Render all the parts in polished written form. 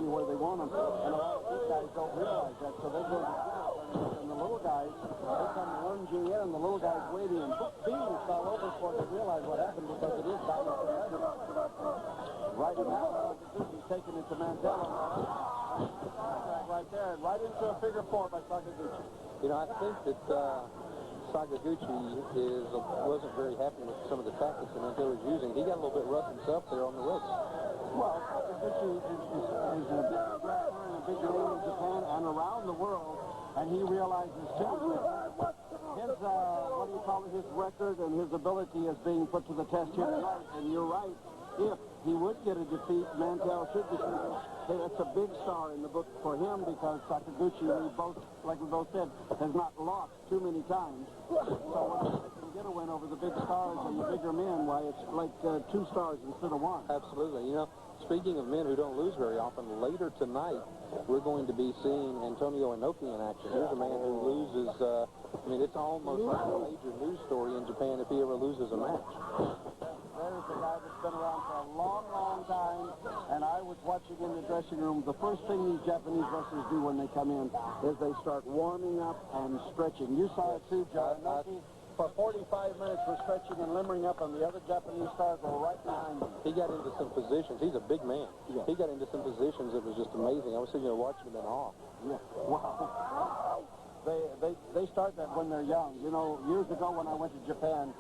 you where they want them. And a lot of these guys don't realize that, so they go to and the little guys, they come lunging in, and the little guys waiting, and beans fell over before they realize what happened because it is back into the right now, he's taking it to Mandela. Right there, right into a figure four by Sakaguchi. You know, I think that Sakaguchi wasn't very happy with some of the tactics that Mantell was using. He got a little bit rough himself there on the ropes. Well, Sakaguchi is a big wrestler and a big name in Japan and around the world, and he realizes too his his record and his ability is being put to the test here tonight. And you're right. If he would get a defeat, Mantell should defeat him. Hey, that's a big star in the book for him because Sakaguchi, like we both said, has not lost too many times. So when they can get a win over the big stars and the bigger men, why, it's like 2 stars instead of 1. Absolutely. You know, speaking of men who don't lose very often, later tonight we're going to be seeing Antonio Inoki in action. Here's a man who loses, it's almost like a major news story in Japan if he ever loses a match. There's a guy that's been around for a long, long time, and I was watching in the dressing room. The first thing these Japanese wrestlers do when they come in is they start warming up and stretching. You saw it too, John. For 45 minutes was stretching and limbering up, and the other Japanese stars were right behind him. He got into some positions. He's a big man. Yeah. He got into some positions that was just amazing. I was sitting there watching him in awe. Yeah. Wow. They start that when they're young. You know, years ago when I went to Japan,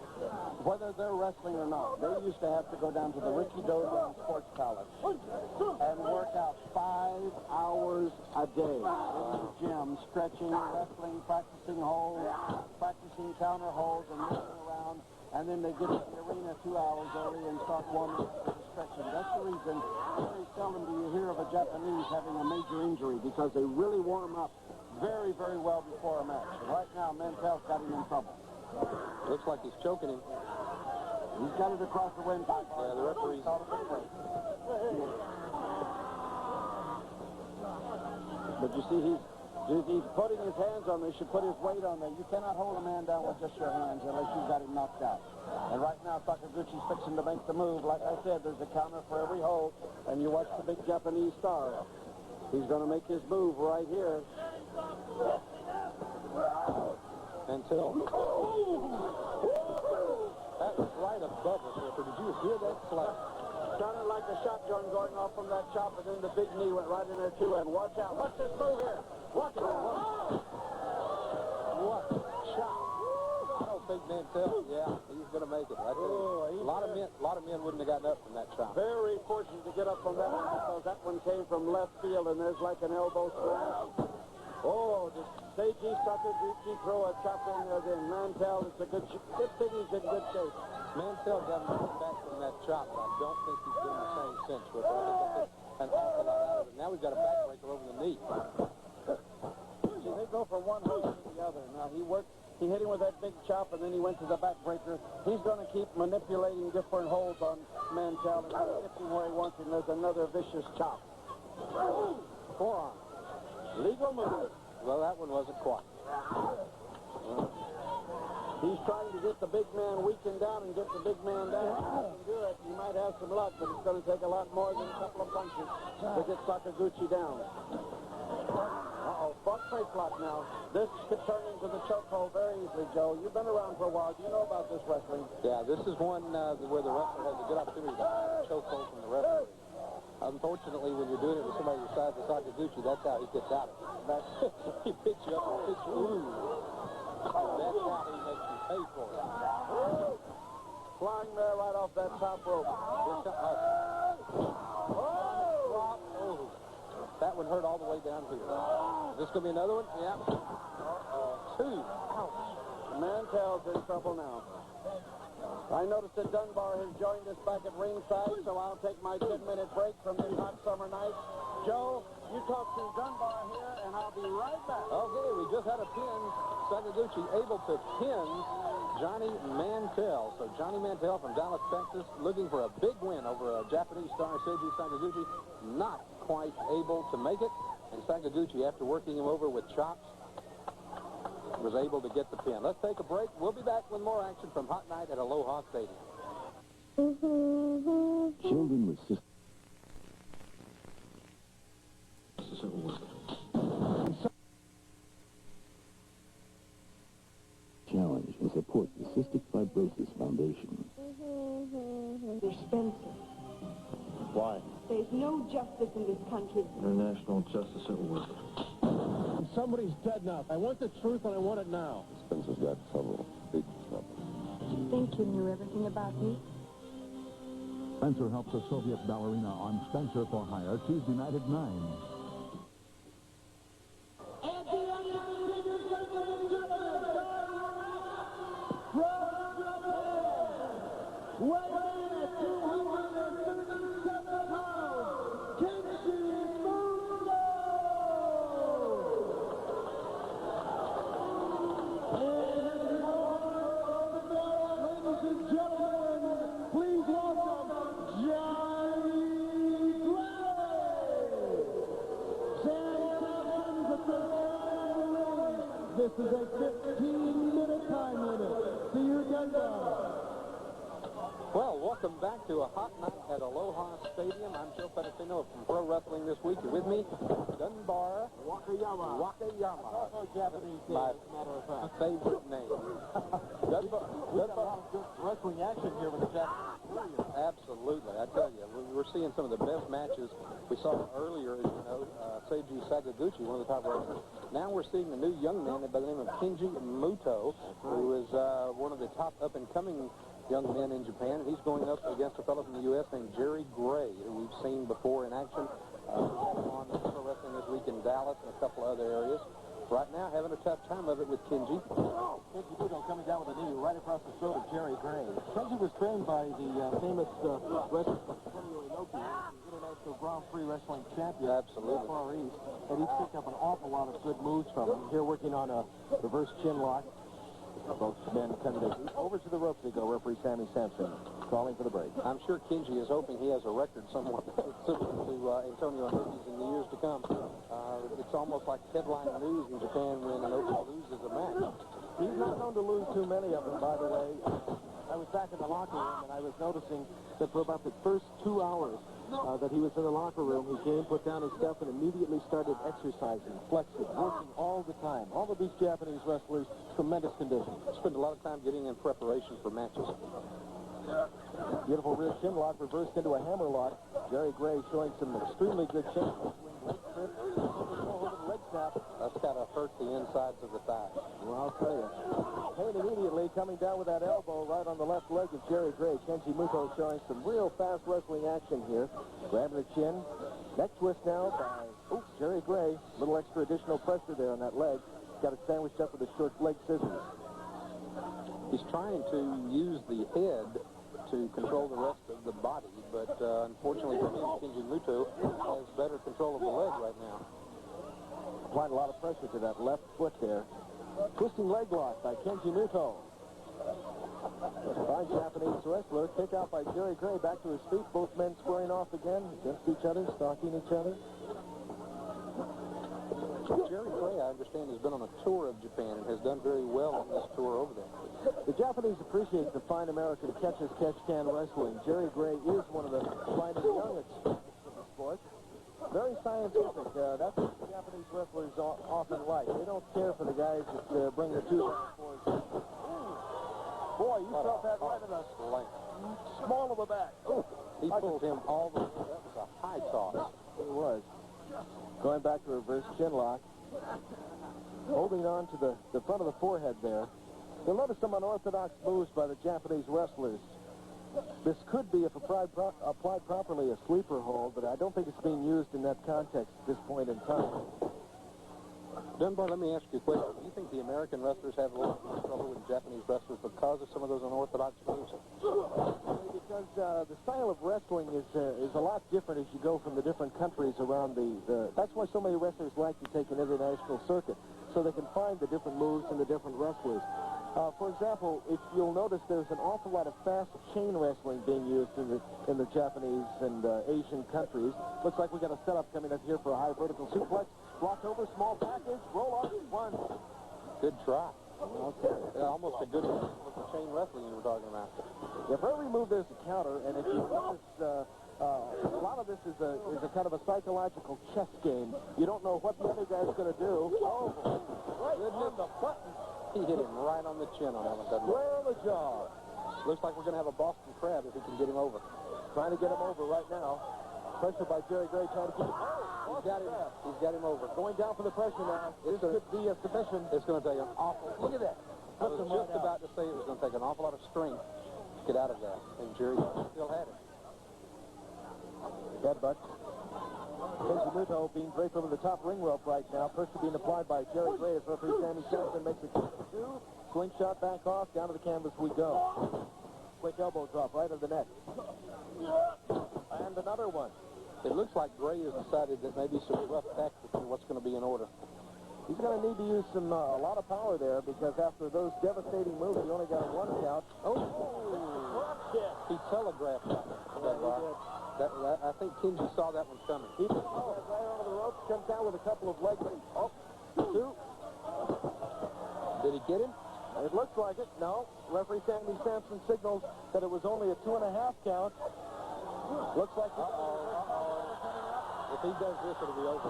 whether they're wrestling or not, they used to have to go down to the Riki Dojo Sports Palace and work out 5 hours a day in the gym, stretching, wrestling, practicing holds, practicing counter holds, and moving around. And then they get to the arena 2 hours early and start warming up for the stretching. That's the reason very seldom do you hear of a Japanese having a major injury, because they really warm up very, very well before a match. And right now, Mantell's got him in trouble. Looks like he's choking him. He's got it across the windpipe. Yeah, the referee's out of the way. But you see, he's putting his hands on there. He should put his weight on there. You cannot hold a man down with just your hands unless you've got him knocked out. And right now, Sakaguchi's fixing to make the move. Like I said, there's a counter for every hold. And you watch the big Japanese star. He's going to make his move right here. Until that was right above us. Did you hear that slap? Sounded like a shotgun going off from that chop, and then the big knee went right in there too. And watch out! Watch this move here. Watch it. What shot! I don't think Mantell. Yeah, he's going to make it. Right there. A lot of men wouldn't have gotten up from that shot. Very fortunate to get up from that one because that one came from left field, and there's like an elbow smash. Oh, did Seiji Sakaguchi throw a chop in there then? Mantell, it's a good thing he's in good shape. Mantell got him back from that chop, but I don't think he's doing the same since. But I think that's an awful lot out of it. Now we've got a backbreaker over the knee. See, they go from one hook to the other. Now, he hit him with that big chop, and then he went to the backbreaker. He's going to keep manipulating different holds on Mantell and hit him where he wants him. There's another vicious chop. Forearm. Legal move. Well, that one wasn't quite. He's trying to get the big man weakened down and get the big man down. If he can do it, he might have some luck, but it's going to take a lot more than a couple of punches to get Sakaguchi down. Front face lock now. This could turn into the chokehold very easily, Joe. You've been around for a while. You know about this wrestling. Yeah, this is one where the wrestler has a good opportunity to chokehold from the referee. Unfortunately, when you're doing it with somebody the size of Sakaguchi, that's how he gets out of it. He picks you up and picks you. That's how he makes you pay for it. Flying there right off that top rope. That one hurt all the way down here. Is this going to be another one? Yeah. 2. Ouch. Mantell's in trouble now. I noticed that Dunbar has joined us back at ringside, so I'll take my 10-minute break from this hot summer night. Joe, you talk to Dunbar here, and I'll be right back. Okay, we just had a pin. Sakaguchi able to pin Johnny Mantell. So Johnny Mantell from Dallas, Texas, looking for a big win over a Japanese star, Seiji Sakaguchi, not quite able to make it. And Sakaguchi, after working him over with chops, was able to get the pin. Let's take a break. We'll be back with more action from Hot Night at Aloha Stadium. Children with justice in this country. International justice at work. Somebody's dead now. I want the truth, and I want it now. Spencer's got trouble. Big trouble. Did you think you knew everything about me? Spencer helps a Soviet ballerina on Spencer for Hire, Tuesday night at 9. This is a 15-minute time limit. See you, Kendo. Well, welcome back to a hot night at Aloha Stadium. I'm Joe Pedicino from Pro Wrestling This Week. You're with me, Dunbar Wakayama. Wakayama. Japanese name, My as a matter of fact. favorite name. We've got a lot of good wrestling action here with the Japanese. Absolutely. I tell you, we're seeing some of the best matches. We saw earlier, as you know, Seiji Sakaguchi, one of the top wrestlers. Now we're seeing a new young man by the name of Keiji Muto, who is one of the top up-and-coming young men in Japan. He's going up against a fellow from the U.S. named Jerry Gray, who we've seen before in action on Pro Wrestling This Week in Dallas and a couple of other areas. Right now, having a tough time of it with Kenji. Keiji Muto coming down with a knee right across the throat of Jerry Gray. Kenji was trained by the famous wrestler Inoki, International Grand Prix Wrestling Champion. Absolutely. Far East. And he's picked up an awful lot of good moves from him. Here working on a reverse chin lock. Both men coming over to the ropes they go. Referee Sammy Sampson calling for the break. I'm sure Kenji is hoping he has a record somewhat similar to Antonio Inoki's in the years to come. It's almost like headline news in Japan when Inoki loses a match. He's not known to lose too many of them, by the way. I was back in the locker room, and I was noticing that for about the first 2 hours that he was in the locker room, he came, put down his stuff, and immediately started exercising, flexing, working all the time. All of these Japanese wrestlers, tremendous condition. Spend a lot of time getting in preparation for matches. Beautiful rear chin lock reversed into a hammer lock. Jerry Gray showing some extremely good chin. Leg snap. That's got to hurt the insides of the thigh. Well, I'll tell you. Pain immediately coming down with that elbow right on the left leg of Jerry Gray. Kenji Muto showing some real fast wrestling action here. Grabbing the chin. Neck twist now by Jerry Gray. A little extra additional pressure there on that leg. Got it sandwiched up with the short leg scissors. He's trying to use the head to control the rest of the body, but unfortunately for him, Kenji Muto has better control of the leg right now. Applied a lot of pressure to that left foot there. Twisting leg lock by Kenji Muto. Fine Japanese wrestler. Kick out by Jerry Gray. Back to his feet. Both men squaring off again against each other, stalking each other. Jerry Gray, I understand, has been on a tour of Japan and has done very well on this tour over there. The Japanese appreciate the fine American catch-as-catch-can wrestling. Jerry Gray is one of the finest young exponents of the sport. Very scientific. That's what the Japanese wrestlers often like. They don't care for the guys that bring the two forward. Boy, you felt that right in the small of the back. He pulled him all the way. That was a high toss. It was. Going back to reverse chin lock. Holding on to the front of the forehead there. You'll notice some unorthodox moves by the Japanese wrestlers. This could be, if applied properly, a sleeper hold, but I don't think it's being used in that context at this point in time. Dunbar, let me ask you a question. Do you think the American wrestlers have a little trouble with Japanese wrestlers because of some of those unorthodox moves? Because the style of wrestling is a lot different as you go from the different countries around the that's why so many wrestlers like to take an international circuit, so they can find the different moves and the different wrestlers. For example, if you'll notice, there's an awful lot of fast chain wrestling being used in the Japanese and Asian countries. Looks like we got a setup coming up here for a high vertical suplex. Blocked over, small package, roll up, one. Good try. Okay. Almost a good one with the chain wrestling you were talking about. Yeah, for every move, there's a counter, and if you notice, a lot of this is a kind of a psychological chess game. You don't know what the other guy's going to do. Oh, right on the button. He hit him right on the chin on that one, doesn't he? Square on the jaw. Looks like we're going to have a Boston Crab if we can get him over. Trying to get him over right now. Pressure by Jerry Gray trying to keep him. He's got him over. Going down for the pressure now. This could be a submission. It's going to take an awful... Look at that. I was just about to say it was going to take an awful lot of strength to get out of that. And Jerry still had it. Headbutt. Keiji Muto being draped over the top ring rope right now. Pressure being applied by Jerry Gray as referee Sammy Johnson makes a 2. Slingshot back off. Down to the canvas we go. Quick elbow drop right of the neck. And another one. It looks like Gray has decided that maybe some rough tactics and what's going to be in order. He's going to need to use a lot of power there because after those devastating moves, he only got a 1 count. He telegraphed that. I think Keiji saw that one coming. He just right over the ropes, comes down with a couple of leg kicks. 2. Did he get him? It looks like it. No. Referee Sandy Sampson signals that it was only a 2.5 count. Looks like If he does this, it'll be over.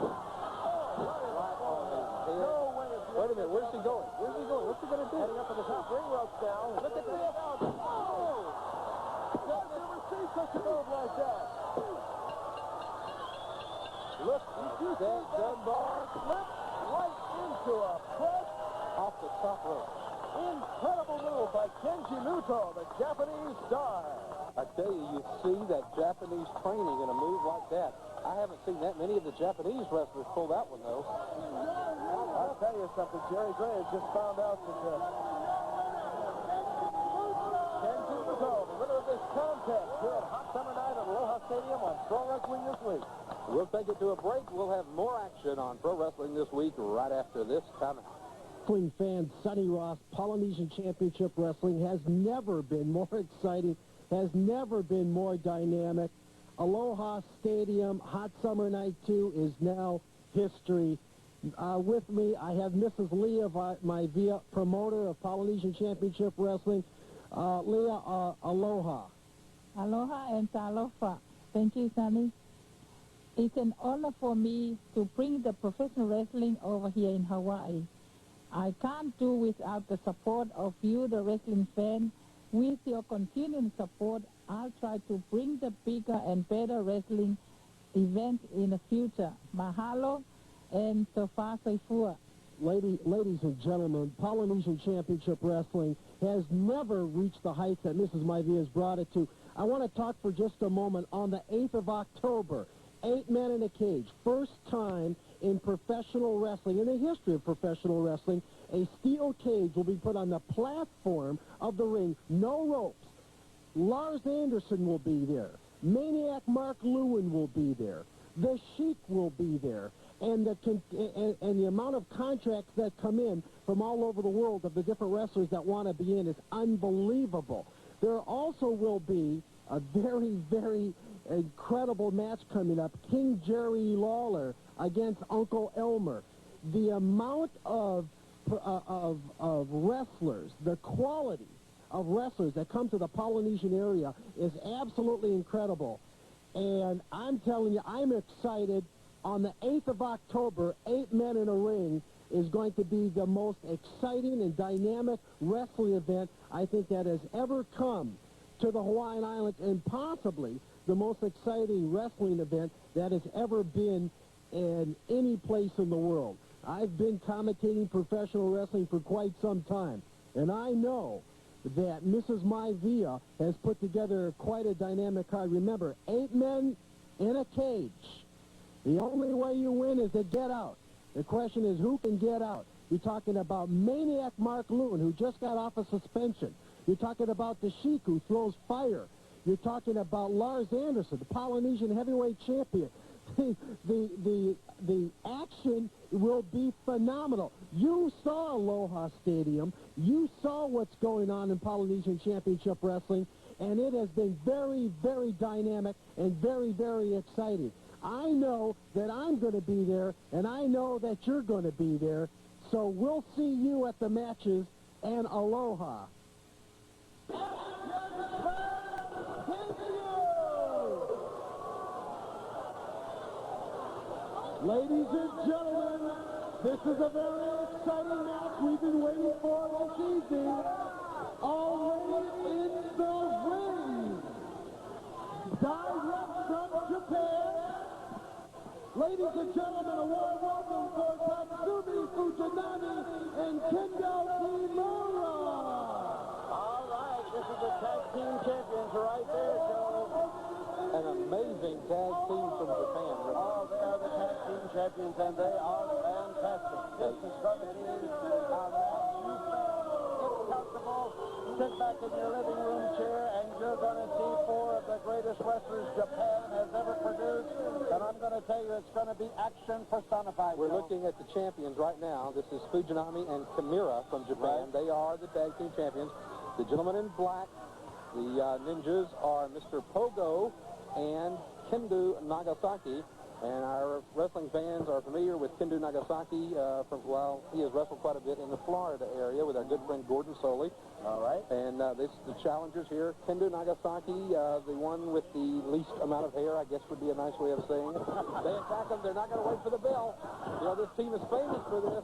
Wait a minute. Where's he going? What's he going to do? Heading up to the top ring ropes now. Look at this. I've never seen such a move like that. Look, that Dunbar slipped right into a press Off the top rope. Incredible move by Keiji Muto, the Japanese star. I tell you, you see that Japanese training in a move like that. I haven't seen that many of the Japanese wrestlers pull that one, though. I'll tell you something. Jerry Gray has just found out that Keiji Muto, the winner of this contest here at Hot Summer Night at Aloha Stadium on Pro Wrestling This Week. We'll take it to a break. We'll have more action on Pro Wrestling This Week right after this timeout. Wrestling fan Sonny Ross, Polynesian Championship Wrestling has never been more exciting, has never been more dynamic. Aloha Stadium, Hot Summer Night 2 is now history. With me, I have Mrs. Leah Maivia, promoter of Polynesian Championship Wrestling. Leah, aloha. Aloha and talofa. Thank you, Sonny. It's an honor for me to bring the professional wrestling over here in Hawaii. I can't do without the support of you, the wrestling fan. With your continuing support, I'll try to bring the bigger and better wrestling event in the future. Mahalo and sofa soifua. Ladies and gentlemen, Polynesian Championship Wrestling has never reached the heights that Mrs. Maivia has brought it to. I want to talk for just a moment on the 8th of October. 8 men in a cage. First time in professional wrestling, in the history of professional wrestling, a steel cage will be put on the platform of the ring. No ropes. Lars Anderson will be there. Maniac Mark Lewin will be there. The Sheik will be there. And the amount of contracts that come in from all over the world of the different wrestlers that want to be in is unbelievable. There also will be a very, very incredible match coming up. King Jerry Lawler against Uncle Elmer. The amount of wrestlers, the quality of wrestlers that come to the Polynesian area is absolutely incredible. And I'm telling you, I'm excited. On the 8th of October, 8 men in a ring is going to be the most exciting and dynamic wrestling event I think that has ever come to the Hawaiian Islands, and possibly the most exciting wrestling event that has ever been in any place in the world. I've been commentating professional wrestling for quite some time, and I know that Mrs. Maivia has put together quite a dynamic card. Remember, 8 men in a cage. The only way you win is to get out. The question is, who can get out? You're talking about Maniac Mark Lewin, who just got off a suspension. You're talking about the Sheik, who throws fire. You're talking about Lars Anderson, the Polynesian heavyweight champion. The action will be phenomenal. You saw Aloha Stadium. You saw what's going on in Polynesian Championship Wrestling, and it has been very, very dynamic and very, very exciting. I know that I'm going to be there, and I know that you're going to be there. So we'll see you at the matches, and aloha. Ladies and gentlemen, this is a very exciting match we've been waiting for this evening. Already in the ring, direct from Japan, Ladies and gentlemen, a warm welcome for Tatsumi, Fujinami, and Kendo Kimura. All right, this is the tag team champions right there, Joe. An amazing tag team from Japan. Oh, they are the tag team champions, and they are fantastic. This is going to be a match you get comfortable, sit back in your living room chair, and you're going to see four of the greatest wrestlers Japan has ever produced. And I'm going to tell you, it's going to be action personified. We're Joe. looking at the champions right now. This is Fujinami and Kimura from Japan. They are the tag team champions. The gentleman in black, the ninjas, are Mr. Pogo and Kendo Nagasaki. And our wrestling fans are familiar with Kendo Nagasaki he has wrestled quite a bit in the Florida area with our good friend Gordon Soley. All right. And this the challengers here. Kendo Nagasaki, the one with the least amount of hair, I guess would be a nice way of saying it. They attack them. They're not going to wait for the bell. You know, this team is famous for this.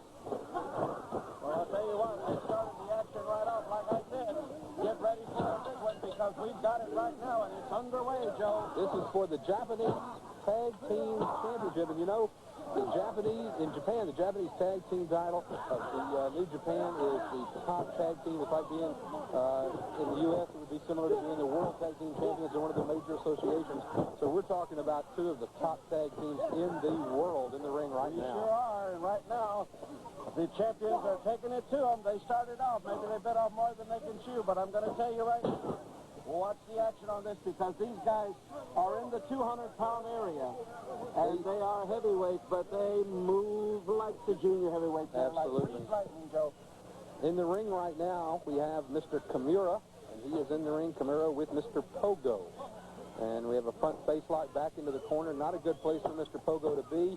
Well, I'll tell you what, they started the action right off. Like I said, get ready for a big one because we've got it right now, and it's underway, Joe. This is for the Japanese Tag Team Championship. And you know, in Japan, the Japanese Tag Team title of the New Japan is the top tag team. It's like being in the U.S., it would be similar to being the World Tag Team Champions in one of the major associations. So we're talking about two of the top tag teams in the world in the ring right You now. sure are, and right now, the champions are taking it to them. They started off. Maybe they bit off more than they can chew, but I'm going to tell you right now, watch the action on this because these guys are in the 200-pound area, and they are heavyweights, but they move like the junior heavyweights. They're Absolutely. like lightning, Joe. In the ring right now, we have Mr. Kimura, and he is in the ring, Kimura, with Mr. Pogo. And we have a front face lock back into the corner. Not a good place for Mr. Pogo to be.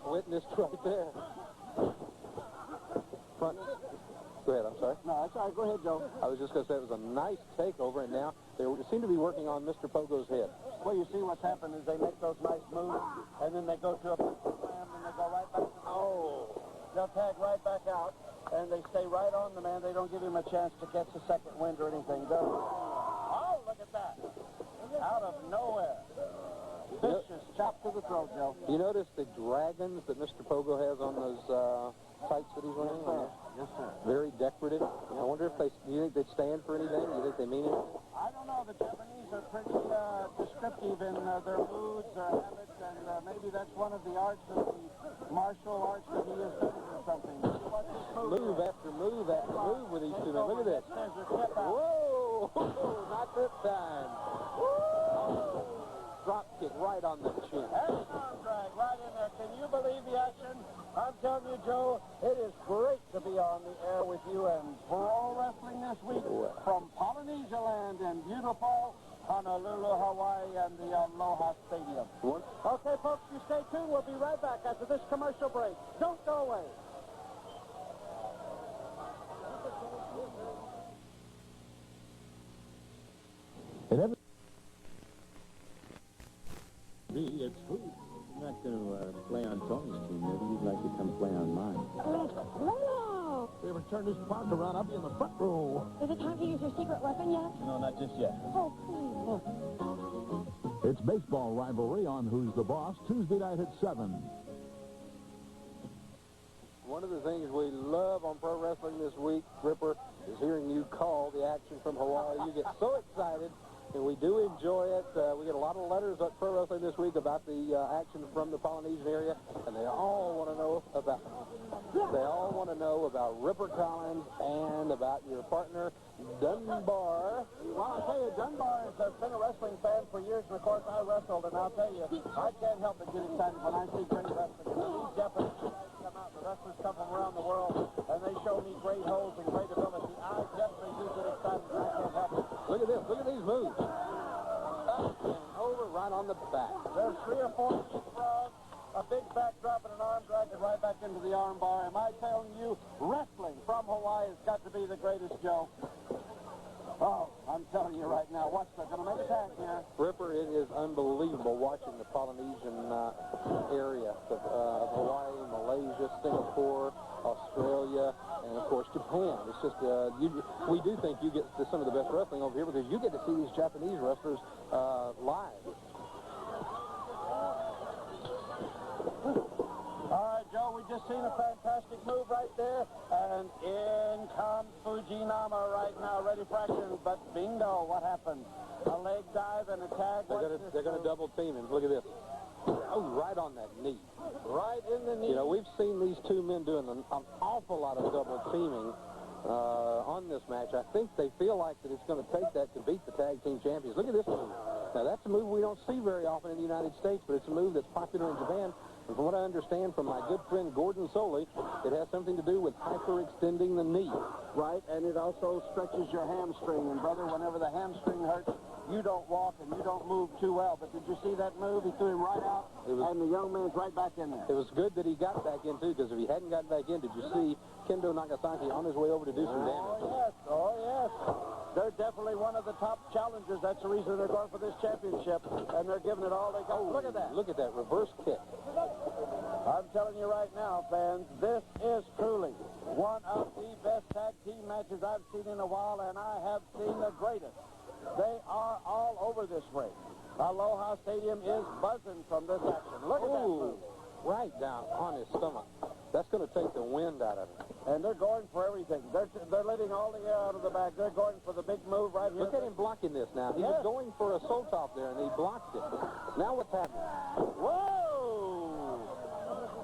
Witnessed right there. Front. Go ahead, I'm sorry. No, that's all right. Go ahead, Joe. I was just going to say it was a nice takeover, and now they seem to be working on Mr. Pogo's head. Well, you see what's happened is they make those nice moves, and then they go to a slam, and they go right back to the They'll tag right back out, and they stay right on the man. They don't give him a chance to catch the second wind or anything, do they? Oh, look at that. Out of nowhere. Vicious chop to the throat, Joe. You notice the dragons that Mr. Pogo has on those tights that he's wearing? Yes, sir. Very decorative. I wonder if do you think they stand for anything? Do you think they mean it? I don't know. The Japanese are pretty descriptive in their moods, their habits, and maybe that's one of the arts of the martial arts that he has done or something. Move after move after move with these two men. Look at this. Whoa! Not this time. Woo! Drop kick right on the chin. And an arm drag right in there. Can you believe the action? I'm telling you, Joe, it is great to be on the air with you and Pro Wrestling this week from Polynesia land and beautiful Honolulu, Hawaii, and the Aloha Stadium. Okay, folks, you stay tuned. We'll be right back after this commercial break. Don't go away. It's food. I'm not going to play on Tony's team. Maybe you'd like to come play on mine. Hello. If we ever turn this park around, I'll be in the front row. Is it time to use your secret weapon yet? No, not just yet. Oh, please. It's baseball rivalry on Who's the Boss, Tuesday night at 7. One of the things we love on pro wrestling this week, Ripper, is hearing you call the action from Hawaii. You get so excited, and we do enjoy it. We get a lot of letters at Pro Wrestling this week about the action from the Polynesian area, and they all want to know about Ripper Collins and about your partner, Dunbar. Well, I'll tell you, Dunbar has been a wrestling fan for years, and of course I wrestled, and I'll tell you, I can't help but get excited when I see great wrestling. These Japanese guys come out, the wrestlers come from around the world, and they show me great holds and great ability. I definitely do get excited, and I can't help it. Look at this. Look at these moves. Up and over right on the back. There's 3 or 4 frogs, a big backdrop, and an arm drag it right back into the arm bar. Am I telling you, wrestling from Hawaii has got to be the greatest, Joe? Oh, I'm telling you right now, watch, they're going to make a tag here. Ripper, it is unbelievable watching the Polynesian area of Hawaii, Malaysia, Singapore, Australia, and of course Japan. It's just, we do think you get to some of the best wrestling over here because you get to see these Japanese wrestlers live. just seen a fantastic move right there, and in comes Fujinami right now, ready for action. But bingo, what happened? A leg dive and a tag. They're going to double team him. Look at this. Oh, right on that knee. Right in the knee. You know, we've seen these two men doing an awful lot of double teaming on this match. I think they feel like that it's going to take that to beat the tag team champions. Look at this move. Now, that's a move we don't see very often in the United States, but it's a move that's popular in Japan. And from what I understand from my good friend Gordon Soley, it has something to do with hyperextending the knee. Right, and it also stretches your hamstring. And, brother, whenever the hamstring hurts, you don't walk and you don't move too well. But did you see that move? He threw him right out, and the young man's right back in there. It was good that he got back in, too, because if he hadn't gotten back in, did you see Kendo Nagasaki on his way over to do some damage? Oh, yes. They're definitely one of the top challengers. That's the reason they're going for this championship, and they're giving it all they got. Look at that. Look at that reverse kick. I'm telling you right now, fans, this is truly one of the best tag team matches I've seen in a while, and I have seen the greatest. They are all over this ring. Aloha Stadium is buzzing from this action. Look at that move. Right down on his stomach. That's going to take the wind out of him. And they're going for everything. They're letting all the air out of the bag. They're going for the big move right here. Look at him blocking this now. He was going for a soul top there, and he blocked it. Now what's happening? Whoa!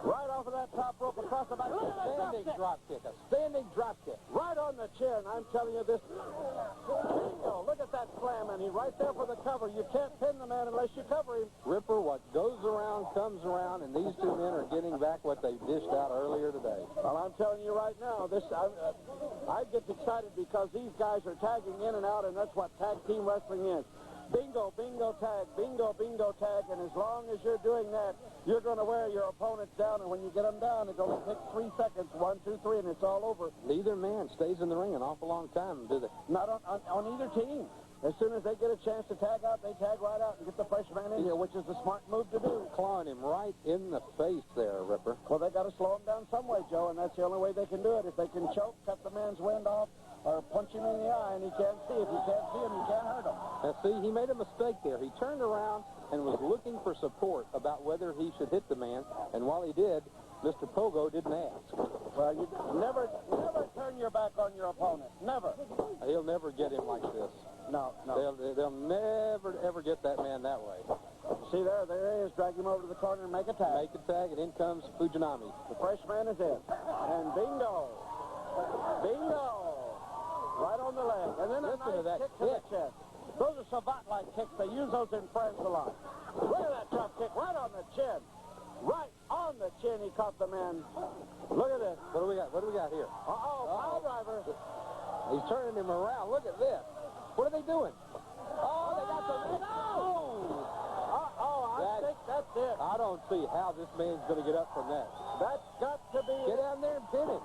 Right off of that top rope across the back. Look at that standing drop kick. A standing drop kick. Right on the chin. I'm telling you this. Bingo. Look at that slam, and he's right there for the cover. You can't pin the man unless you cover him. Ripper, what goes around comes around, and these two men are getting back what they dished out earlier today. Well, I'm telling you right now, I get excited because these guys are tagging in and out, and that's what tag team wrestling is. Bingo, bingo, tag, bingo, bingo, tag, and as long as you're doing that, you're going to wear your opponents down, and when you get them down, it only takes 3 seconds, 1, 2, 3, and it's all over. Neither man stays in the ring an awful long time, do they? Not on either team. As soon as they get a chance to tag out, they tag right out and get the fresh man in here, which is the smart move to do. Clawing him right in the face there, Ripper. Well, they got to slow him down some way, Joe, and that's the only way they can do it. If they can choke, cut the man's wind off, or punch him in the eye, and he can't see. If you can't see him, you can't hurt him. Now, see, he made a mistake there. He turned around and was looking for support about whether he should hit the man, and while he did, Mr. Pogo didn't ask. Well, you never turn your back on your opponent. Never. He'll never get him like this. No. They'll never, ever get that man that way. See there he is. Drag him over to the corner and make a tag. Make a tag, and in comes Fujinami. The fresh man is in. And bingo. Bingo. Right on the leg. And then a nice kick to the chest. Those are savate-like kicks. They use those in France a lot. Look at that drop kick right on the chin. Right on the chin, he caught the man. Look at this. What do we got? What do we got here? Pile driver. He's turning him around. Look at this. What are they doing? Oh, they got the... I think that's it. I don't see how this man's going to get up from that. That's got to be... Get down there and pin him.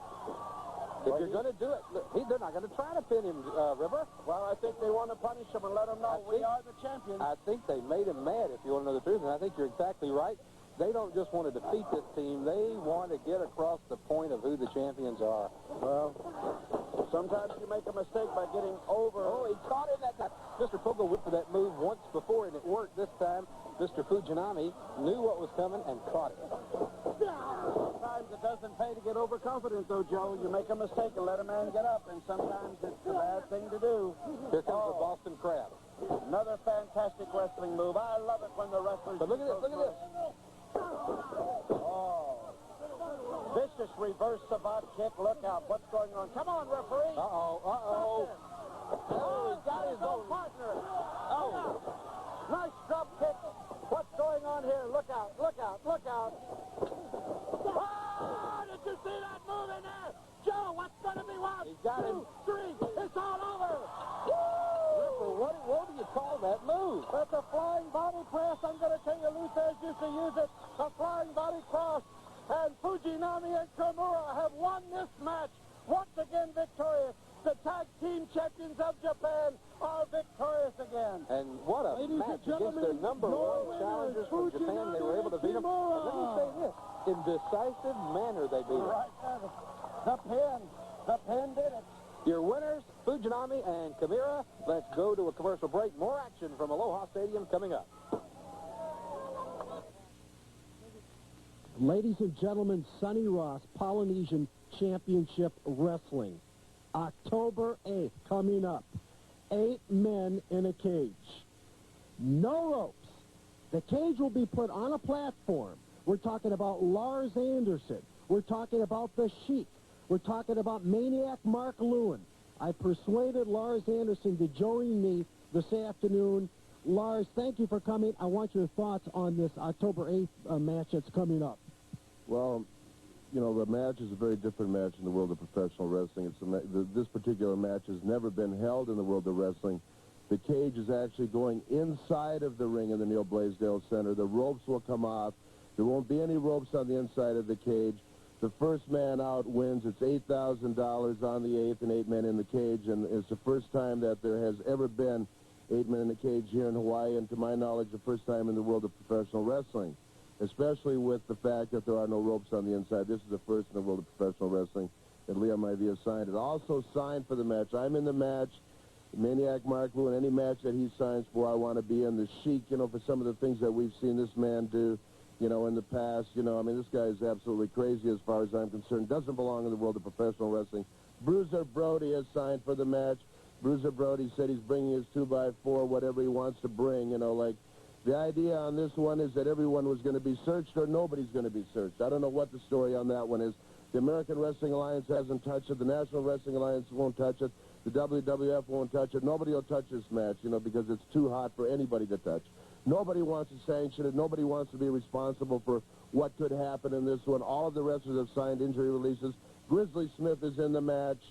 If you're going to do it, look, they're not going to try to pin him, River. Well, I think they want to punish him and let him know we are the champions. I think they made him mad, if you want to know the truth, and I think you're exactly right. They don't just want to defeat this team. They want to get across the point of who the champions are. Well, sometimes you make a mistake by getting over. Oh, he caught him that time. Mr. Pogo went for that move once before, and it worked this time. Mr. Fujinami knew what was coming and caught it. Sometimes it doesn't pay to get overconfident, though, Joe. You make a mistake and let a man get up, and sometimes it's a bad thing to do. Here comes the Boston Crab. Another fantastic wrestling move. I love it when the wrestlers... But look at this, look at this. Oh. Vicious reverse savate kick. Look out. What's going on? Come on, referee. Uh-oh. Oh, he's got his own partner. Oh. Nice drop kick. What's going on here? Look out, look out, look out. Oh, did you see that move in there? Joe, what's going to be one? He's got him. 2, 3. It's all over. What do you call that move? That's a flying body press. I'm going to tell you, Luthez used to use it. A flying body cross. And Fujinami and Kimura have won this match. Once again victorious. The tag team champions of Japan are victorious again. And what a match against their number one challengers from Japan. They were able to beat them. And let me say this. In decisive manner, they beat them. Right. The pin did it. Your winners, Fujinami and Kimura. Let's go to a commercial break. More action from Aloha Stadium coming up. Ladies and gentlemen, Sonny Ross, Polynesian Championship Wrestling. October 8th, coming up. 8 men in a cage. No ropes. The cage will be put on a platform. We're talking about Lars Anderson. We're talking about the Sheik. We're talking about Maniac Mark Lewin. I persuaded Lars Anderson to join me this afternoon. Lars, thank you for coming. I want your thoughts on this October 8th match that's coming up. Well, you know, the match is a very different match in the world of professional wrestling. This particular match has never been held in the world of wrestling. The cage is actually going inside of the ring in the Neil Blaisdell Center. The ropes will come off. There won't be any ropes on the inside of the cage. The first man out wins. It's $8,000 on the 8th and 8 men in the cage, and it's the first time that there has ever been 8 men in the cage here in Hawaii, and to my knowledge, the first time in the world of professional wrestling, especially with the fact that there are no ropes on the inside. This is the first in the world of professional wrestling that Leon Maivia signed. It also signed for the match. I'm in the match. Maniac Mark Lewin, any match that he signs for, I want to be in. The Sheik, you know, for some of the things that we've seen this man do, you know, in the past. You know, I mean, this guy is absolutely crazy as far as I'm concerned. Doesn't belong in the world of professional wrestling. Bruiser Brody has signed for the match. Bruiser Brody said he's bringing his 2x4, whatever he wants to bring, you know, like, the idea on this one is that everyone was going to be searched or nobody's going to be searched. I don't know what the story on that one is. The American Wrestling Alliance hasn't touched it. The National Wrestling Alliance won't touch it. The WWF won't touch it. Nobody will touch this match, you know, because it's too hot for anybody to touch. Nobody wants to sanction it. Nobody wants to be responsible for what could happen in this one. All of the wrestlers have signed injury releases. Grizzly Smith is in the match.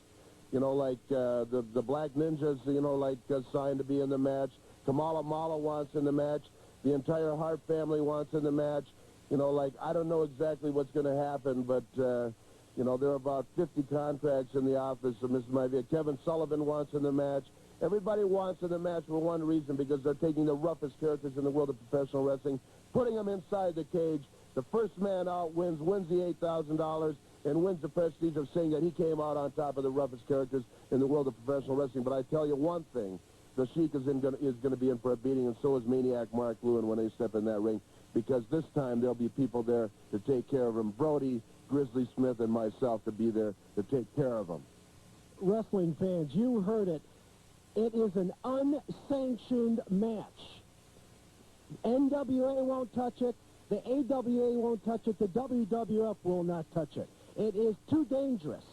You know, like the Black Ninjas, you know, like signed to be in the match. Kamala Mala wants in the match. The entire Hart family wants in the match. You know, like, I don't know exactly what's going to happen, but, you know, there are about 50 contracts in the office of Mr. Maivia. Kevin Sullivan wants in the match. Everybody wants in the match for one reason, because they're taking the roughest characters in the world of professional wrestling, putting them inside the cage. The first man out wins the $8,000, and wins the prestige of saying that he came out on top of the roughest characters in the world of professional wrestling. But I tell you one thing, the Sheik is going to be in for a beating, and so is Maniac Mark Lewin when they step in that ring, because this time there'll be people there to take care of him. Brody, Grizzly Smith, and myself to be there to take care of him. Wrestling fans, you heard it. It is an unsanctioned match. NWA won't touch it. The AWA won't touch it. The WWF will not touch it. It is too dangerous.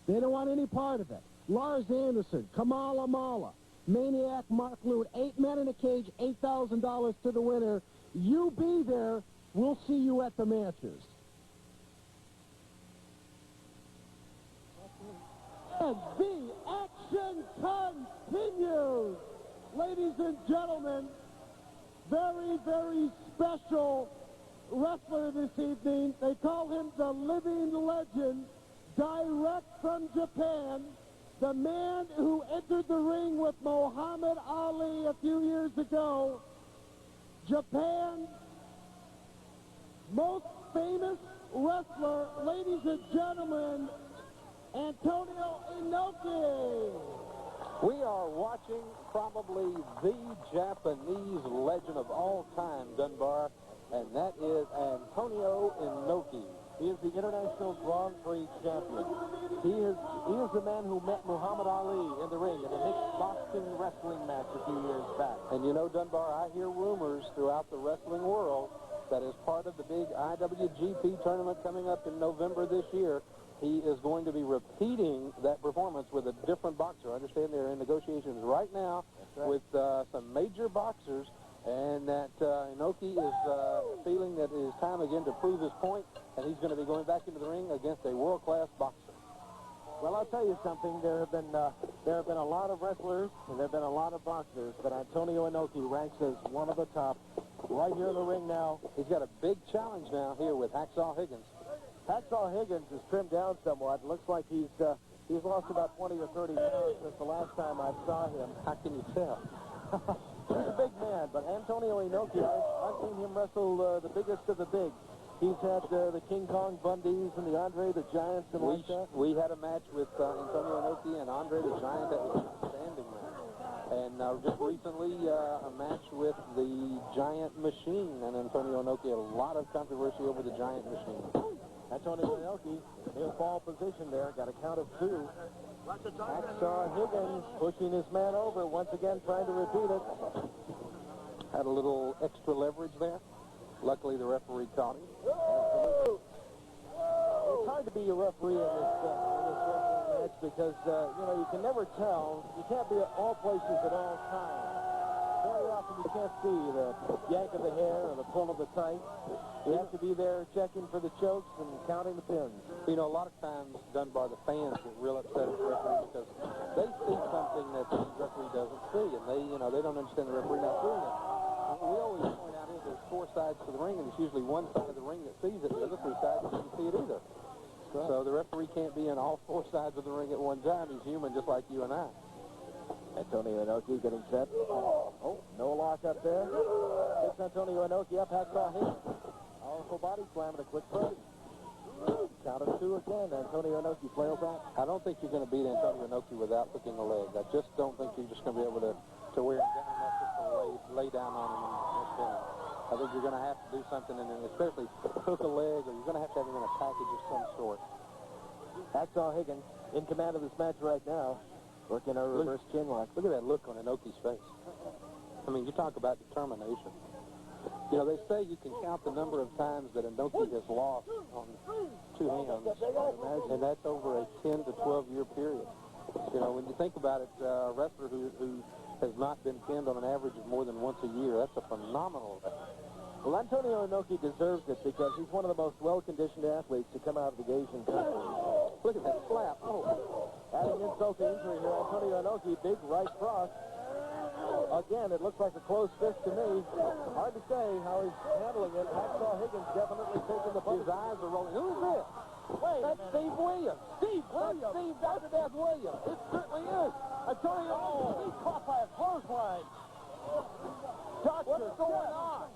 They don't want any part of it. Lars Anderson, Kamala Mala, Maniac Mark Lewin, 8 men in a cage, $8,000 to the winner. You be there. We'll see you at the matches. And the action continues. Ladies and gentlemen, very, very special wrestler this evening. They call him the living legend, direct from Japan. The man who entered the ring with Muhammad Ali a few years ago. Japan's most famous wrestler, ladies and gentlemen, Antonio Inoki. We are watching probably the Japanese legend of all time, Dunbar, and that is Antonio Inoki. He is the International Grand Prix champion. He is the man who met Muhammad Ali in the ring in a mixed boxing wrestling match a few years back. And you know, Dunbar, I hear rumors throughout the wrestling world that as part of the big IWGP tournament coming up in November this year, he is going to be repeating that performance with a different boxer. I understand they're in negotiations right now with some major boxers, and that Inoki is feeling that it is time again to prove his point, and he's going to be going back into the ring against a world-class boxer. Well, I'll tell you something. There have been a lot of wrestlers, and there have been a lot of boxers, but Antonio Inoki ranks as one of the top right here in the ring now. He's got a big challenge now here with Hacksaw Higgins. Hacksaw Higgins is trimmed down somewhat. It looks like he's lost about 20 or 30 pounds since the last time I saw him. How can you tell? He's a big man, but Antonio Inoki, I've seen him wrestle the biggest of the big. He's had the King Kong Bundys and the Andre the Giants and We had a match with Antonio Inoki and Andre the Giant. That was an outstanding match. And just recently, a match with the Giant Machine, and Antonio Inoki, a lot of controversy over the Giant Machine. Antonio Inoki in ball position there, got a count of 2. Hacksaw Higgins pushing his man over, once again trying to repeat it. Had a little extra leverage there. Luckily, the referee caught him. It's hard to be a referee in this wrestling match because, you can never tell. You can't be at all places at all times. Very often you can't see the yank of the hair or the pull of the tight. You have to be there checking for the chokes and counting the pins. You know, a lot of times Dunbar, the fans get real upset at the referee because they see something that the referee doesn't see, and they don't understand the referee not doing it. We always point out here there's 4 sides to the ring, and it's usually one side of the ring that sees it, and the other 3 sides doesn't see it either. Right. So the referee can't be in all 4 sides of the ring at one time. He's human just like you and I. Antonio Inoki getting set. Oh, no lock up there. Gets Antonio Inoki up, Hacksaw Higgins. Powerful body slam and a quick break. Count of 2 again. Antonio Inoki flails out. I don't think you're going to beat Antonio Inoki without hooking a leg. I just don't think you're just going to be able to wear him down enough just to lay down on him and pin him. I think you're going to have to do something, and especially hook a leg, or you're going to have him in a package of some sort. Hacksaw Higgins in command of this match right now. Working a reverse chin lock. Look at that look on Inoki's face. I mean, you talk about determination. You know, they say you can count the number of times that Inoki has lost on 2 hands, and that's over a 10 to 12-year period. You know, when you think about it, a wrestler who has not been pinned on an average of more than once a year, that's a phenomenal record. Well, Antonio Inoki deserves it because he's one of the most well-conditioned athletes to come out of the Asian country. Look at that slap. Oh. Adding insult to injury here, Antonio Inoki, big right cross. Again, it looks like a closed fist to me. Hard to say how he's handling it. Hacksaw Higgins definitely taking the punch. His eyes are rolling. Who's this? Wait, that's Steve Williams. Steve Williams. That's Steve Dr. Death Williams. It certainly is. Antonio Inoki, he's caught by a clothesline. What's going on?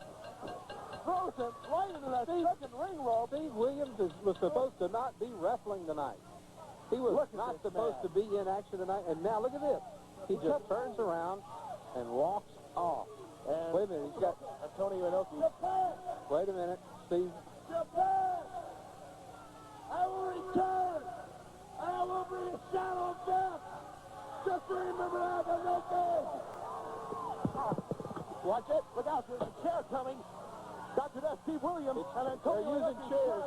Throws him right into that second ring rope. Steve Williams was supposed to not be wrestling tonight. He was not supposed to be in action tonight. And now look at this. He just turns around and walks off. And wait a minute. He's got Antonio Inoki. Wait a minute, Steve. Japan! I will return! I will be a shadow of death! Just remember that, Inoki! Watch it. Look out, there's a chair coming. Dr. Death, Steve Williams, and Antonio using Inoki chairs.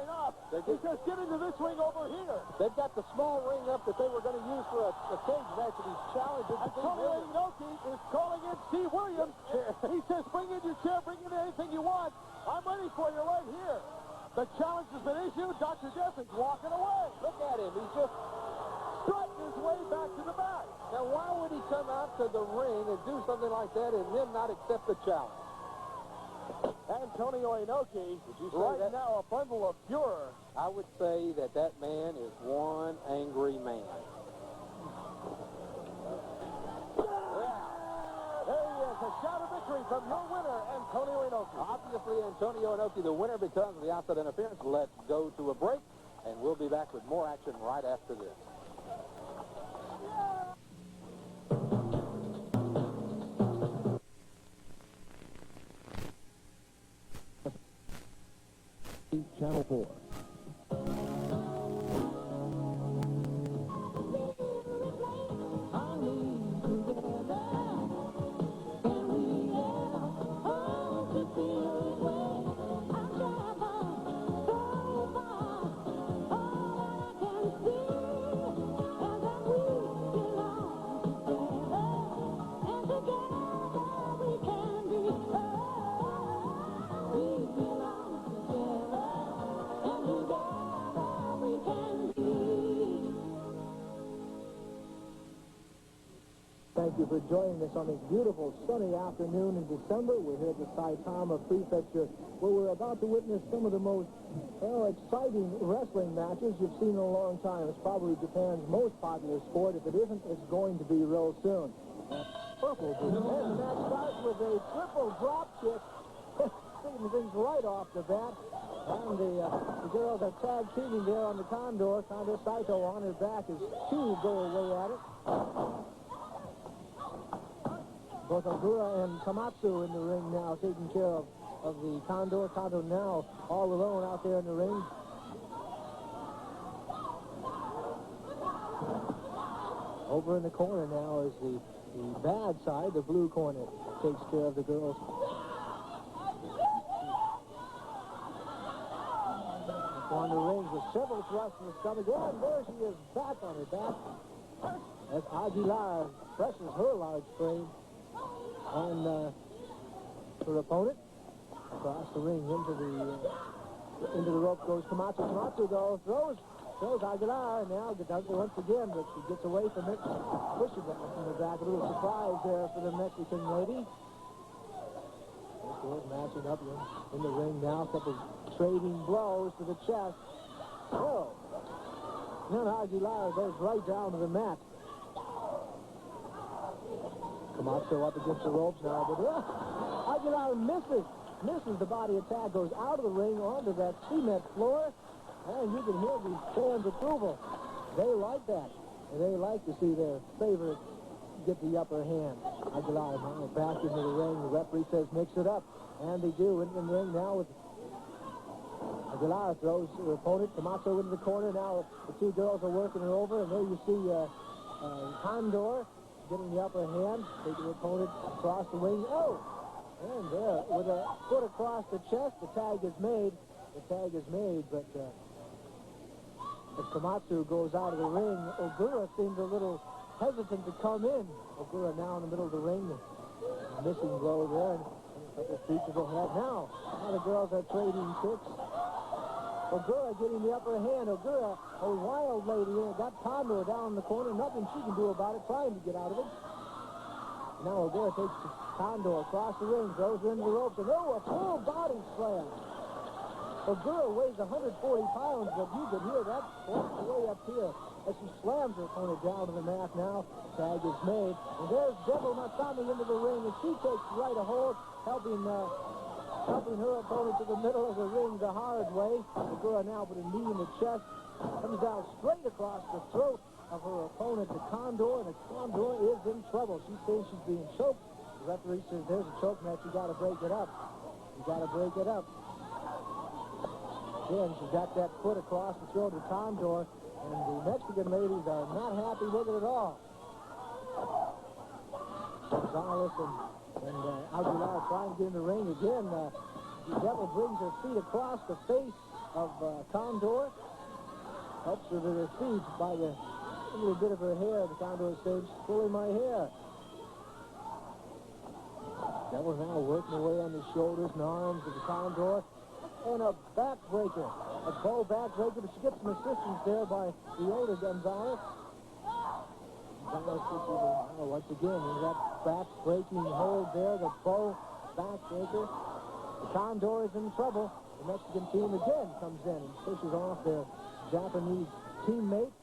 He says, get into this ring over here. They've got the small ring up that they were going to use for a cage match, and he's challenging Antonio Inoki is calling in Steve Williams. He says, bring in your chair, bring in anything you want. I'm ready for you right here. The challenge has been issued. Dr. Death is walking away. Look at him. He's just strutting his way back to the back. Now, why would he come out to the ring and do something like that and then not accept the challenge? Antonio Inoki, right now a bundle of furor. I would say that man is one angry man. There he is, a shout of victory from your winner, Antonio Inoki. Obviously, Antonio Inoki, the winner because of the outside interference. Let's go to a break, and we'll be back with more action right after this. Channel 4. Thank you for joining us on this beautiful sunny afternoon in December. We're here at the Saitama Prefecture, where we're about to witness some of the most exciting wrestling matches you've seen in a long time. It's probably Japan's most popular sport. If it isn't, it's going to be real soon. Purple blue. And the match starts with a triple drop kick. Taking things right off the bat. And the girls are tag teaming there on the Condor. Condor Saito on her back as two go away at it. both Ogura and Komatsu in the ring now, taking care of the Condor. Condor now all alone out there in the ring. Over in the corner now is the bad side, the blue corner, takes care of the girls. On the ring with several thrusts in the stomach. And there she is, back on her back. As Aguilar presses her large frame on her opponent. Across the ring into the rope goes Komatsu. Komatsu, though, throws Aguilar. Now does it once again, but she gets away from it. Pushes it from the back. A little surprise there for the Mexican lady. Matching up in the ring now. A couple trading blows to the chest. Oh. Then Aguilar goes right down to the mat. Komatsu up against the ropes now, but Aguilar misses the body attack, goes out of the ring onto that cement floor, and you can hear the fans' approval. They like that, and they like to see their favorite get the upper hand. Aguilar now back into the ring. The referee says mix it up, and they do in the ring now with Aguilar throws her opponent, Komatsu into the corner. Now the two girls are working her over, and there you see Condor getting the upper hand, taking the opponent across the ring. Oh! And there, with a foot across the chest, the tag is made. But as Komatsu goes out of the ring, Ogura seems a little hesitant to come in. Ogura now in the middle of the ring. Missing blow there. And a couple of feet to the head. Now the girls are trading kicks. Ogura getting the upper hand. Ogura, a wild lady here, got Condor down in the corner. Nothing she can do about it, trying to get out of it. Now Ogura takes Condor across the ring, throws her into the ropes, and a full body slam. Ogura weighs 140 pounds, but you can hear that way up here as she slams her opponent down to the mat now. Tag is made, and there's Devil Masami into the ring, and she takes right a hold, helping her opponent to the middle of the ring the hard way. Ogura now with a knee in the chest, comes down straight across the throat of her opponent, the Condor, and the Condor is in trouble. She says she's being choked. The referee says there's a choke match, you got to break it up. Again, she got that foot across the throat of Condor, and the Mexican ladies are not happy with it at all. Gonzalez and Aguilar trying to get in the ring again. The Devil brings her feet across the face of Condor. Helps her to her feet by the little bit of her hair. The Condor says, pulling my hair. Devil now working away on the shoulders and arms of the Condor. And a backbreaker. A bow backbreaker, but she gets some assistance there by the older Gonzalez. Once again, in that back-breaking hold there, the bow backbreaker. The Condor is in trouble. The Mexican team again comes in and pushes off their Japanese teammate.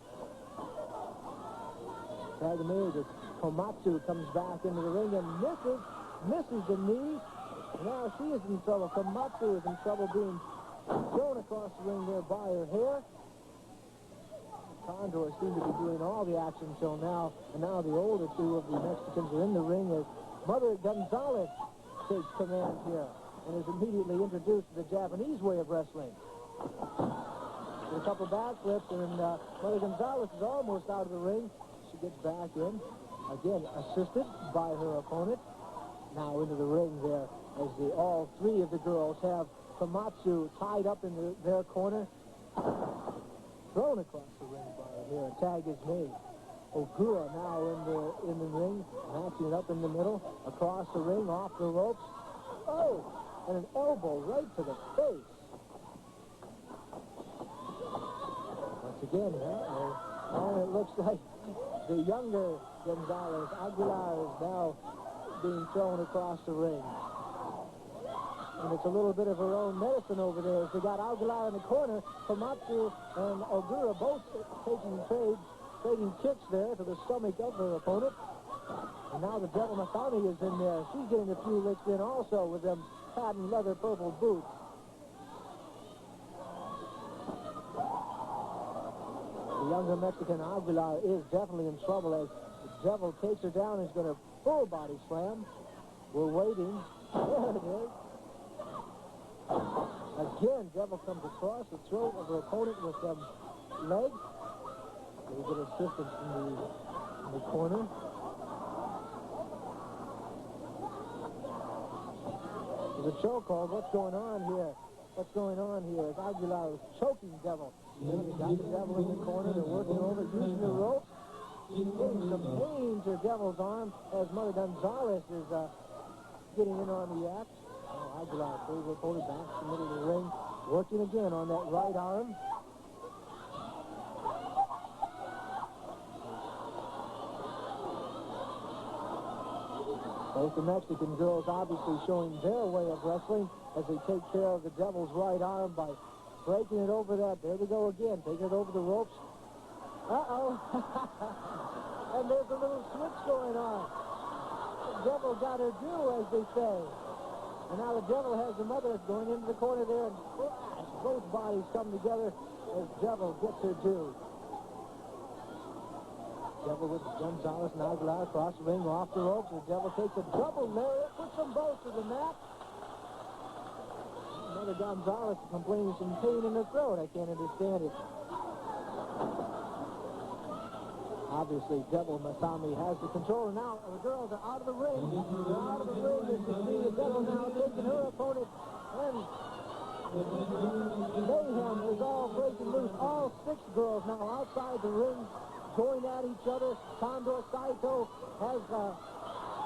Tag made as Komatsu comes back into the ring and misses the knee. And now she is in trouble. Komatsu is in trouble being thrown across the ring there by her hair. Condor seemed to be doing all the action until now. And now the older two of the Mexicans are in the ring as Mother Gonzalez takes command here and is immediately introduced to the Japanese way of wrestling. With a couple backflips, and Mother Gonzalez is almost out of the ring. She gets back in, again assisted by her opponent. Now into the ring there as all three of the girls have Komatsu tied up in their corner. Thrown across the ring by her here. A tag is made. Ogura now in the ring, matching it up in the middle, across the ring, off the ropes. Oh, and an elbow right to the face. Once again, and it looks like the younger Gonzalez, Aguilar, is now being thrown across the ring. And it's a little bit of her own medicine over there. They got Aguilar in the corner, Komatsu and Ogura both trading kicks there to the stomach of her opponent. And now the Devil Masami is in there. She's getting a few licks in also with them patent leather purple boots. The younger Mexican Aguilar is definitely in trouble as Devil takes her down and is going to full body slam. We're waiting. There it is. Again, Devil comes across the throat of her opponent with them legs. They get assistance in the corner. There's a chokehold. What's going on here? What's going on here? Is Aguilar is choking Devil. They got the Devil in the corner. They're working over, using the rope. Getting some pain to Devil's arm as Mother Gonzalez is getting in on the act. Oh, Aguilar pulls her opponent back to the middle of the ring, working again on that right arm. Both the Mexican girls obviously showing their way of wrestling as they take care of the Devil's right arm by breaking it over that. There we go again, taking it over the ropes. Uh-oh. And there's a little switch going on. The Devil got her due, as they say. And now the Devil has the Mother going into the corner there, and crash. Both bodies come together as Devil gets her due. Devil with Gonzalez and Aguilar across the ring, off the ropes. The Devil takes a double lariat, puts them both to the mat. Mother Gonzalez complaining some pain in her throat. I can't understand it. Obviously, Devil Masami has the control. Now, the girls are out of the ring. They're out of the ring. As you see, the Devil now taking her opponent. And mayhem is all breaking loose. All 6 girls now outside the ring, going at each other. Condor Saito has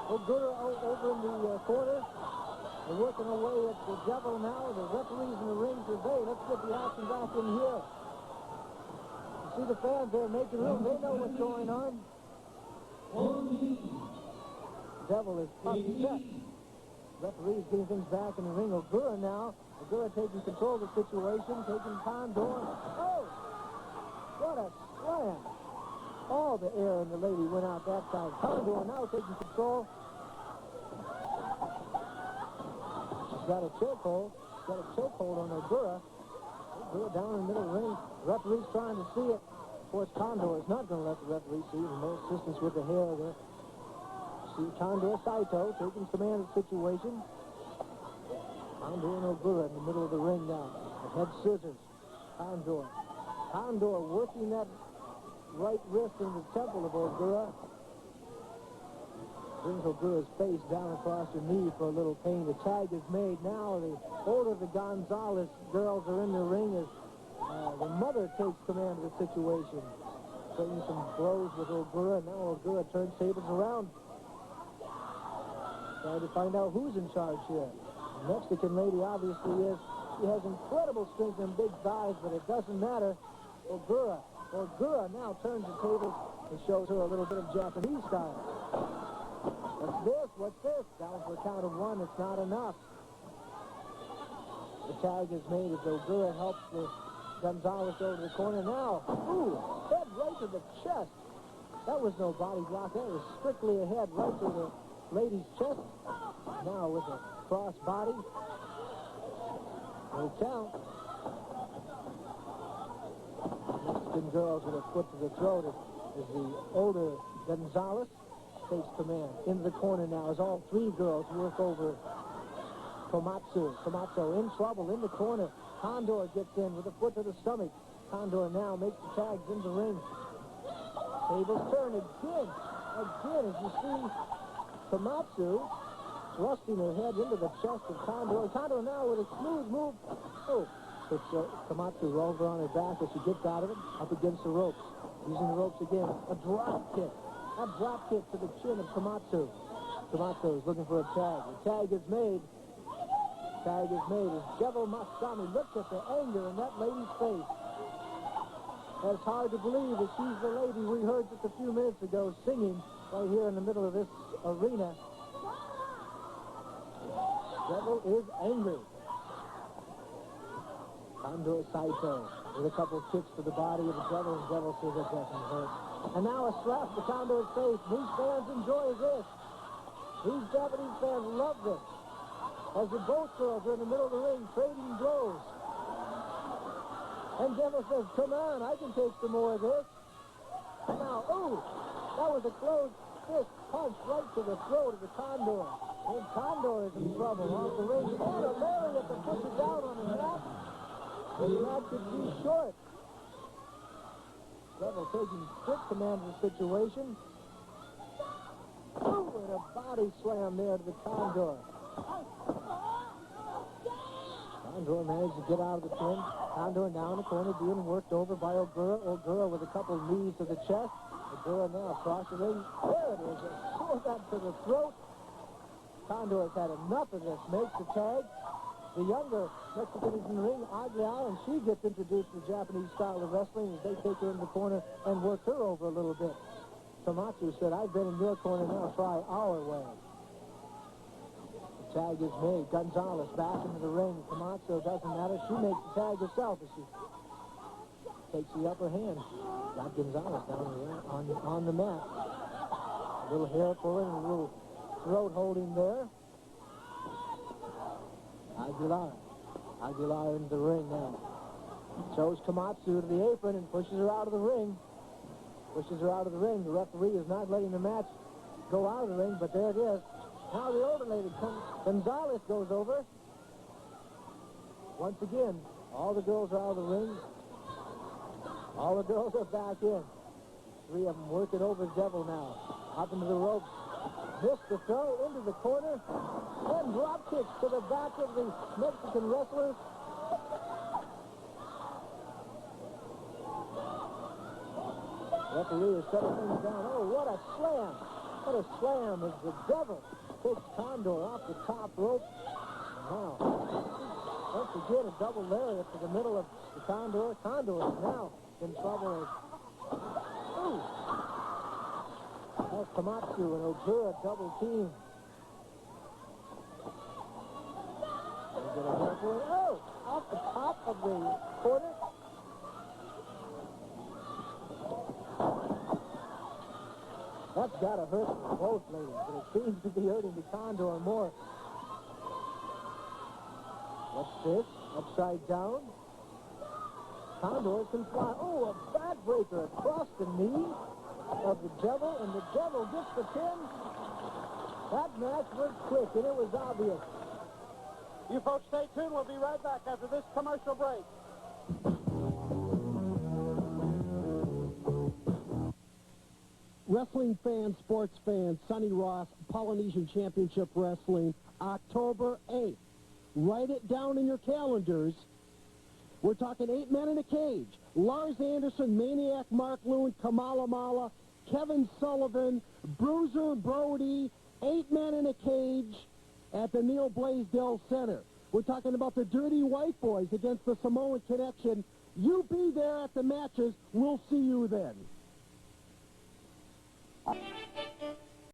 Ogura over in the corner. They're working away at the Devil now. The referees in the ring say, hey, let's get the action back in here. See the fans there making room. They know what's going on. Devil is upset. Referee's getting things back in the ring. Ogura now. Ogura taking control of the situation, taking Condor. Oh! What a slam. All the air in the lady went out that side. Condor now taking control. She's got a chokehold. Got a chokehold on Ogura. Ogura down in the middle of the ring. Referee's trying to see it. Of course, Condor is not going to let the referee see it. No assistance with the hair there. See Condor Saito taking command of the situation. Condor and Ogura in the middle of the ring now. The head scissors. Condor working that right wrist in the temple of Ogura. Brings Ogura's face down across her knee for a little pain. The tag is made now. The older of the Gonzalez girls are in the ring as the Mother takes command of the situation. Taking some blows with Ogura. Now Ogura turns tables around. Trying to find out who's in charge here. The Mexican lady obviously is. She has incredible strength and big thighs, but it doesn't matter. Ogura now turns the tables and shows her a little bit of Japanese style. What's this? Down for a count of 1. It's not enough. The tag is made as Ogura helps the Gonzalez over the corner now. Ooh, head right to the chest. That was no body block. That was strictly a head right to the lady's chest. Now with a cross body. No count. Mexican girls with a foot to the throat as the older Gonzalez takes command. Into the corner now as all 3 girls work over Komatsu. Komatsu in trouble in the corner. Condor gets in with a foot to the stomach. Condor now makes the tags in the ring. Tables turn again. As you see Komatsu thrusting her head into the chest of Condor. Condor now with a smooth move. Oh, but Komatsu rolls her on her back as she gets out of it, up against the ropes. Using the ropes again. A drop kick. A drop kick to the chin of Komatsu. Komatsu is looking for a tag. The tag is made. Tag is made as Devil Masami looks at the anger in that lady's face. It's hard to believe that she's the lady we heard just a few minutes ago singing right here in the middle of this arena. Devil is angry. Condor Saito with a couple of kicks to the body of the Devil, and Devil says it doesn't hurt. And now a slap to Condor's face. These fans enjoy this. These Japanese fans love this. As the both girls are in the middle of the ring trading blows. And Devil says, come on, I can take some more of this. And now, ooh, That was a closed fist punch right to the throat of the Condor. And Condor is in trouble off the ring. And a lariat that pushes down on his back. And that could be short. Devil taking strict command of the situation. Ooh, and a body slam there to the Condor. Condor managed to get out of the pin. Condor now in the corner being worked over by Ogura. Ogura with a couple knees to the chest. Ogura now across the ring. There it is. Pull that to the throat. Condor has had enough of this. Makes the tag. The younger Mexican is in the ring, Ogura, and she gets introduced to the Japanese style of wrestling as they take her in the corner and work her over a little bit. Komatsu said, I've been in your corner, now try our way. The tag is made. Gonzalez back into the ring. Komatsu doesn't matter. She makes the tag herself as she takes the upper hand. Got Gonzalez down on the mat. A little hair pulling, a little throat holding there. Aguilar into the ring now. Shows Komatsu to the apron and pushes her out of the ring. The referee is not letting the match go out of the ring, but there it is. Now the older lady, Gonzalez, goes over. Once again, all the girls are out of the ring. All the girls are back in. Three of them working over the Devil now. Up into the ropes. Missed the throw into the corner. And drop kicks to the back of the Mexican wrestlers. Referee is setting things down. Oh, what a slam. What a slam as the Devil takes Condor off the top rope. Now, once again, a double lariat to the middle of the Condor. Condor is now in trouble as... Ooh! That's Komatsu and Ogura double team. Oh! Off the top of the corner. That's got to hurt both ladies, but it seems to be hurting the Condor more. What's this? Upside down. Condor can fly. Oh, a backbreaker across the knee of the Devil, and the Devil gets the pin. That match was quick, and it was obvious. You folks stay tuned. We'll be right back after this commercial break. Wrestling fans, sports fans, Sonny Ross, Polynesian Championship Wrestling, October 8th. Write it down in your calendars. We're talking 8 men in a cage. Lars Anderson, Maniac Mark Loon, Kamala Mala, Kevin Sullivan, Bruiser Brody, 8 men in a cage at the Neil Blaisdell Center. We're talking about the Dirty White Boys against the Samoan Connection. You be there at the matches. We'll see you then.